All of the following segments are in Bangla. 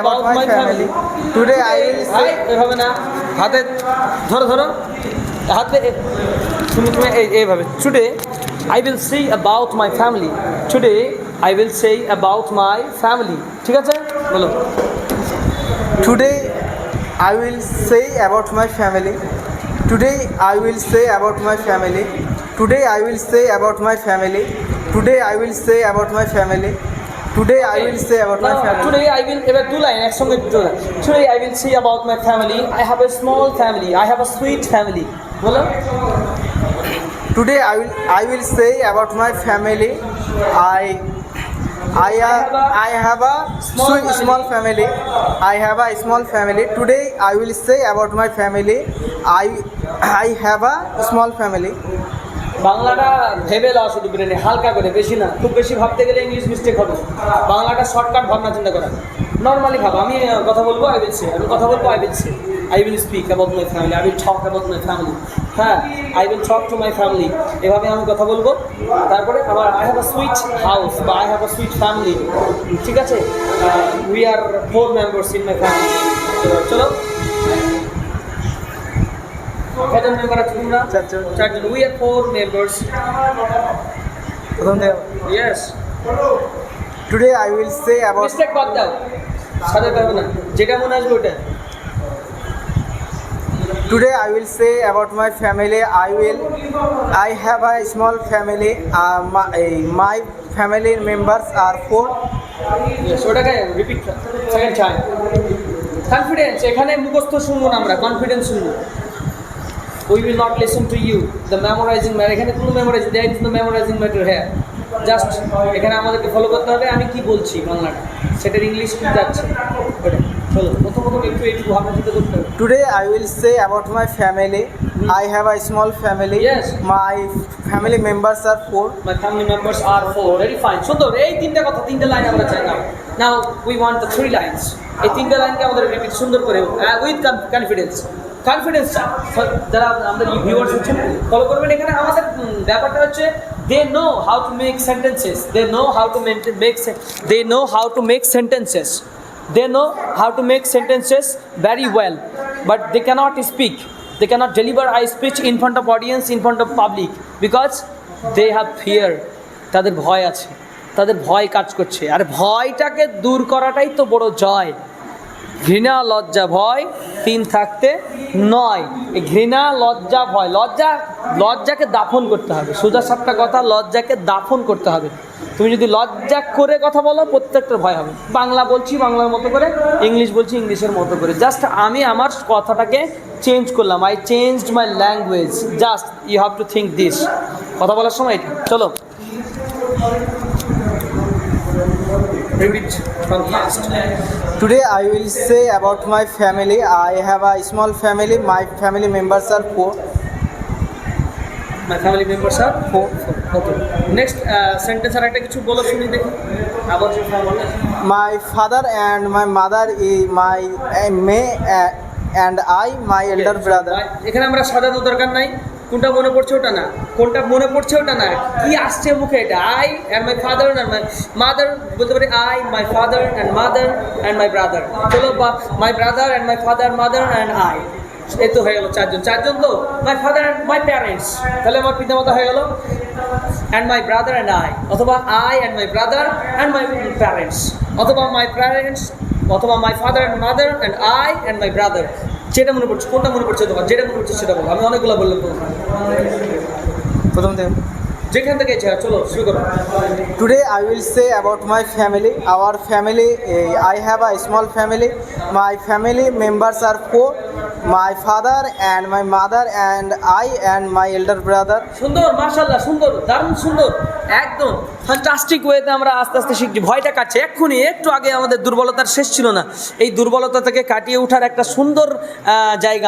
about my family. Today I will say এভাবে না, হাতে ধরো ধরো, হাতে তুমি তুমি এইভাবে। Today I will say about my family. Today I will say about my family. ঠিক আছে, বলো। today I will say about my family. Today I will say about my family. Today I will say about my family. Today I will say about my family. Today I will say about my family. Today I will, এবার দু লাইন একসঙ্গে দুটো line. Today I will say about my family. I have a small family. I have a sweet family. বলো। Today I will say about my family. I have a small family. I have a small family. Today I will say about my family. I have a small family. বাংলাটা ভেবে লাও শুধু ব্রেনে, হালকা করে, বেশি না। খুব বেশি ভাবতে গেলে ইংলিশ মিস্টেক হবে। বাংলাটা শর্টকাট ভাবনা চিন্তা করা, নর্মালি ভাবো। আমি কথা বলবো আই উইল সে, আমি কথা বলবো I will say, I will speak about my family, I will talk about my family. হ্যাঁ, I will talk to my family, এভাবে আমি কথা বলবো। তারপরে আবার I have a sweet house বা I have a sweet family. ঠিক আছে, we are 4 members in my family. চলো, কজন মেম্বার আছে তোমরা? চারজন। We are 4 members. প্রথম থেকে yes. Today I will say about mistake বাদ দাও, সাথে পারবে না, যেটা মনে আসবে ওটা। Today I will say about my family. I have a small family. My family members are 4. Yes, ওটাকে রিপিট সেকেন্ড টাইম। কনফিডেন্স, এখানে মুখস্থ শুনবো না আমরা, কনফিডেন্স শুনবো। We will not listen to you. The memorizing matter, এখানে কোনো memorising, there is no memorizing matter here. Just এখানে আমাদেরকে ফলো করতে হবে আমি কি বলছি বাংলাটা, সেটার ইংলিশ কি যাচ্ছে ওটা। চলো, প্রথম একটু একটু ভাবনা চিন্তা করতে হবে। Today I will say about my family. I have a small family. Yes. My family members are 4. My family members are 4. Very fine. সুন্দর, এই তিনটা কথা, তিনটা লাইন আমরা চাই না। Now we want the 3 lines. এই তিনটা লাইনকে আমাদের রিপিট সুন্দর করে উইথ কনফিডেন্স। কনফিডেন্স যারা আমাদের ভিউয়ার্স হচ্ছেন ফলো করবেন। এখানে আমাদের ব্যাপারটা হচ্ছে they know how to make sentences. They know how to make sentences. They know how to make sentences very well, but they cannot speak. They cannot deliver a speech in front of audience, in front of public, because they have fear. তাদের ভয় আছে, তাদের ভয় কাজ করছে। আর ভয়টাকে দূর করাটাই তো বড় জয়। ঘৃণা, লজ্জা, ভয় 3 থাকতে 9। এই ঘৃণা, লজ্জা, ভয়, লজ্জাকে দাফন করতে হবে। সোজা সাপটা কথা, লজ্জাকে দাফন করতে হবে। তুমি যদি লজ্জা করে কথা বলো, প্রত্যেকটা ভয় হবে। বাংলা বলছি বাংলার মতো করে, ইংলিশ বলছি ইংলিশের মতো করে। জাস্ট আমি আমার কথাটাকে চেঞ্জ করলাম। I changed my language. Just you have to think this কথা বলার সময় এটা। চলো, repeat from past. Today I will say about my family. I have a small family. My family members are 4. My family members are 4. Okay. Next sentence আর একটা কিছু বলো শুনি দেখি। About your family. My father and my mother is my and I my elder brother. এখানে আমরা সাজানোর দরকার নাই। কোনটা মনে পড়ছে ওটা না, কোনটা মনে পড়ছে ওটা না, কি আসছে মুখে এটা। I and my father and my mother বলতে পারি। I, my father and mother and my brother. চলো, বা my brother and my father, mother and I. এই তো হয়ে গেল চারজন তো। My father and my parents, তাহলে আমার পিতামাতা হয়ে গেল। And my brother and I, অথবা I and my brother and my parents, অথবা মাই প্যারেন্টস, অথবা my father and mother and I and my brother. যেটা মনে পড়ছে, কোনটা মনে পড়ছে তোমার, যেটা মনে পড়ছে সেটা বলো। আমি অনেকগুলো বললাম তো, প্রথম থেকে যেখান থেকে ইচ্ছা। চলো শুরু করো। Today I will say about my family. Our family, I have a small family. My family members are 4. My father and my mother and I and my elder brother. সুন্দর, মাশাআল্লাহ, সুন্দর, দারুণ সুন্দর, একদম ফ্যান্টাস্টিক ওয়েতে আমরা আস্তে আস্তে শিখছি। ভয়টা কাটছে। এক্ষুনি একটু আগে আমাদের দুর্বলতার শেষ ছিল না। এই দুর্বলতা থেকে কাটিয়ে ওঠার একটা সুন্দর জায়গা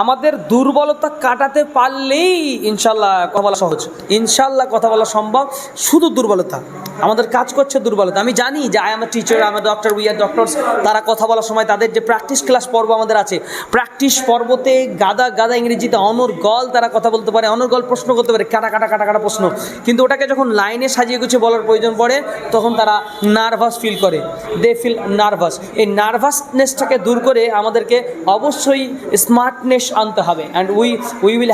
আমাদের দুর্বলতা কাটাতে পারলেই ইনশাল্লাহ কথা বলা সহজ, ইনশাল্লাহ কথা বলা সম্ভব। শুধু দুর্বলতা আমাদের কাজ করছে, দুর্বলতা। আমি জানি যে I am a teacher, I am a doctor, we are doctors. তারা কথা বলার সময় তাদের যে প্র্যাকটিস ক্লাস পর্ব আমাদের আছে, প্র্যাকটিস ব্রিটিশ পর্বতে গাদা গাদা ইংরেজিতে অনর্গল তারা কথা বলতে পারে, অনর্গল প্রশ্ন করতে পারে, কাটা কাটা কাটা কাটা প্রশ্ন, কিন্তু ওটাকে যখন লাইনে সাজিয়ে গুছিয়ে বলার প্রয়োজন পড়ে তখন তারা নার্ভাস ফিল করে, দে ফিল নার্ভাস। এই নার্ভাসনেসটাকে দূর করে আমাদেরকে অবশ্যই স্মার্টনেস আনতে হবে, and we will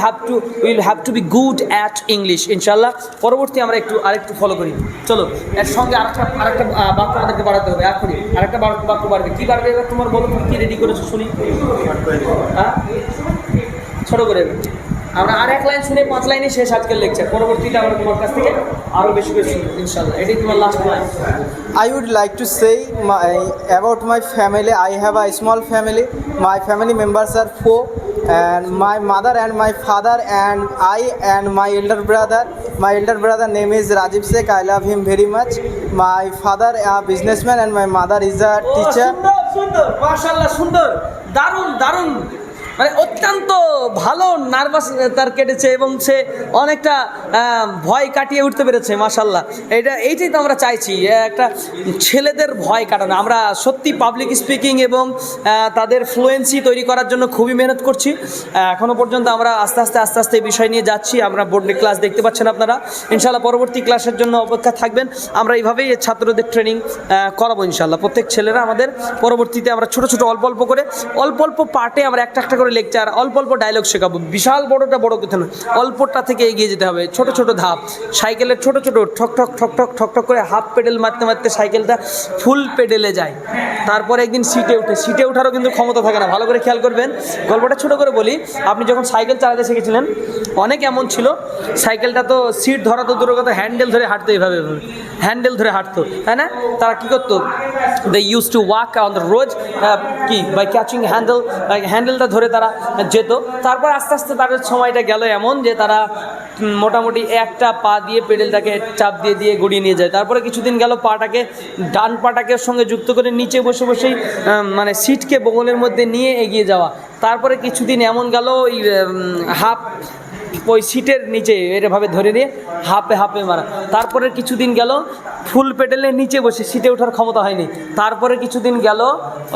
have to be good at English ইনশাল্লাহ। পরবর্তী আমরা আরেকটু ফলো করি। চলো এর সঙ্গে আরেকটা বাক্য আমাদেরকে বাড়াতে হবে এখনই, আরেকটা বাক্য বাড়বে। কী বাড়বে এবার তোমার বলো, তুমি কী রেডি করেছো শুনি? হ্যাঁ, ছোটো করে আমরা আর এক লাইন শুনে 5 লাইনে শেষ আজকের লেকচার। পরবর্তীতে আমরা তোমার কাছ থেকে আরও বেশি করে শুনবো ইনশাল্লাহ। এটাই তোমার last line. I would like to say about my family. I have a small family. My family members are 4, and my mother and my father and I and my elder brother. My elder brother name is Rajiv Sheikh. I love him very much. My father a businessman and my mother is a teacher. সুন্দর, মাশাআল্লাহ, সুন্দর, দারুণ দারুণ, মানে অত্যন্ত ভালো নার্ভাস তার কেটেছে এবং সে অনেকটা ভয় কাটিয়ে উঠতে পেরেছে মাশাআল্লাহ। এইটাই তো আমরা চাইছি, একটা ছেলেদের ভয় কাটানো। আমরা সত্যি পাবলিক স্পিকিং এবং তাদের ফ্লুয়েন্সি তৈরি করার জন্য খুবই মেহনত করছি। এখনও পর্যন্ত আমরা আস্তে আস্তে এই বিষয় নিয়ে যাচ্ছি। আমরা বোর্ডে ক্লাস দেখতে পাচ্ছেন আপনারা, ইনশাআল্লাহ পরবর্তী ক্লাসের জন্য অপেক্ষা থাকবেন। আমরা এইভাবেই ছাত্রদের ট্রেনিং করাবো ইনশাআল্লাহ। প্রত্যেক ছেলেরা আমাদের পরবর্তীতে আমরা ছোট অল্প অল্প পার্টে আমরা একটা করে লেকচার, অল্প ডায়লগ শেখাবো। বিশাল বড়টা বড় কথা নয়, অল্পটা থেকে এগিয়ে যেতে হবে। ছোট ধাপ, সাইকেলের ছোট ঠক করে হাফ পেডেল মারতে সাইকেলটা ফুল পেডেলে যায়। তারপরে একদিন সিটে ওঠারও কিন্তু ক্ষমতা থাকে না। ভালো করে খেয়াল করবেন, গল্পটা ছোট করে বলি। আপনি যখন সাইকেল চালাতে শিখেছিলেন, অনেক এমন ছিল সাইকেলটা তো সিট ধরা তো দূরের কথা, হ্যান্ডেল ধরে হাঁটতো, এইভাবে হ্যান্ডেল ধরে হাঁটতো, তাই না? তারা কী করতো? They use to walk on the road by catching হ্যান্ডেলটা ধরে তারা যেত। তারপর আস্তে তাদের সময়টা গেল এমন যে তারা মোটামুটি একটা পা দিয়ে পেডেলটাকে চাপ দিয়ে গড়িয়ে নিয়ে যায়। তারপরে কিছুদিন গেল ডান পাটাকে সঙ্গে যুক্ত করে নিচে বসেই মানে সিটকে বগলের মধ্যে নিয়ে এগিয়ে যাওয়া। তারপরে কিছুদিন এমন গেল ওই সিটের নিচে এরভাবে ধরে নিয়ে হাফে মারা। তারপরে কিছুদিন গেল ফুল পেডেলের নিচে বসে, সিটে ওঠার ক্ষমতা হয়নি। তারপরে কিছুদিন গেল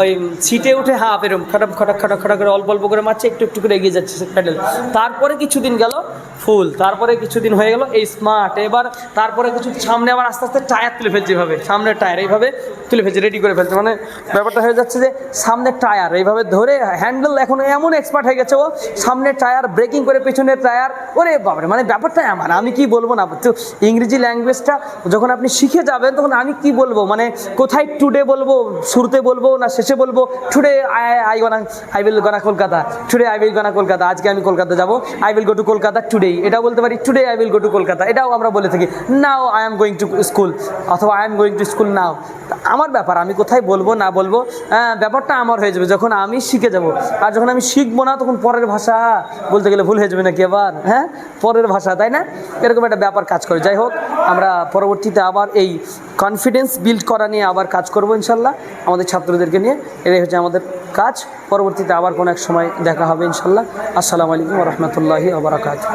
ওই সিটে উঠে হাফ এরকম খটাক করে অল্প করে মারছে, একটু করে এগিয়ে যাচ্ছে পেডেল। তারপরে কিছুদিন গেল ফুল, তারপরে কিছুদিন হয়ে গেল এই স্মার্ট। এবার তারপরে কিছু সামনে আবার আস্তে টায়ার তুলে ফেলছে, এইভাবে সামনের টায়ার এইভাবে তুলে ফেলছে, রেডি করে ফেলছে। মানে ব্যাপারটা হয়ে যাচ্ছে যে সামনের টায়ার এইভাবে ধরে হ্যান্ডেল এখন এমন এক্সপার্ট হয়ে গেছে ও, সামনের টায়ার ব্রেকিং করে পেছনের টায়ার। ওরে বাবারে, মানে ব্যাপারটা এমন, আমি কি বলবো না। তো ইংরেজি ল্যাঙ্গুয়েজটা যখন আপনি শিখে যাবেন তখন আমি কি বলবো, মানে কোথায় টুডে বলবো, শুরুতে বলবো না শেষে বলবো? Today I will gonna Kolkata, today I will gonna Kolkata, আজকে আমি কলকাতা যাবো, I will go to Kolkata today, এটাও বলতে পারি। Today I will go to Kolkata, এটাও আমরা বলে থাকি। Now I am going to school, অথবা I am going to school now. আমার ব্যাপার, আমি কোথায় বলবো না বলবো ব্যাপারটা আমার হয়ে যাবে যখন আমি শিখে যাব। আর যখন আমি শিখবো না তখন পরের ভাষা বলতে গেলে ভুল হয়ে যাবে নাকি আবার, হ্যাঁ, পরের ভাষা, তাই না? এরকম একটা ব্যাপার কাজ করে। যাই হোক, আমরা পরবর্তীতে আবার এই কনফিডেন্স বিল্ড করা নিয়ে আবার কাজ করবো ইনশাল্লাহ, আমাদের ছাত্রদেরকে নিয়ে। এটাই হচ্ছে আমাদের কাজ। পরবর্তীতে আবার কোনো এক সময় দেখা হবে ইনশাল্লাহ। আসসালামু আলাইকুম ওয়া রাহমাতুল্লাহি ওয়া বারাকাতুহু।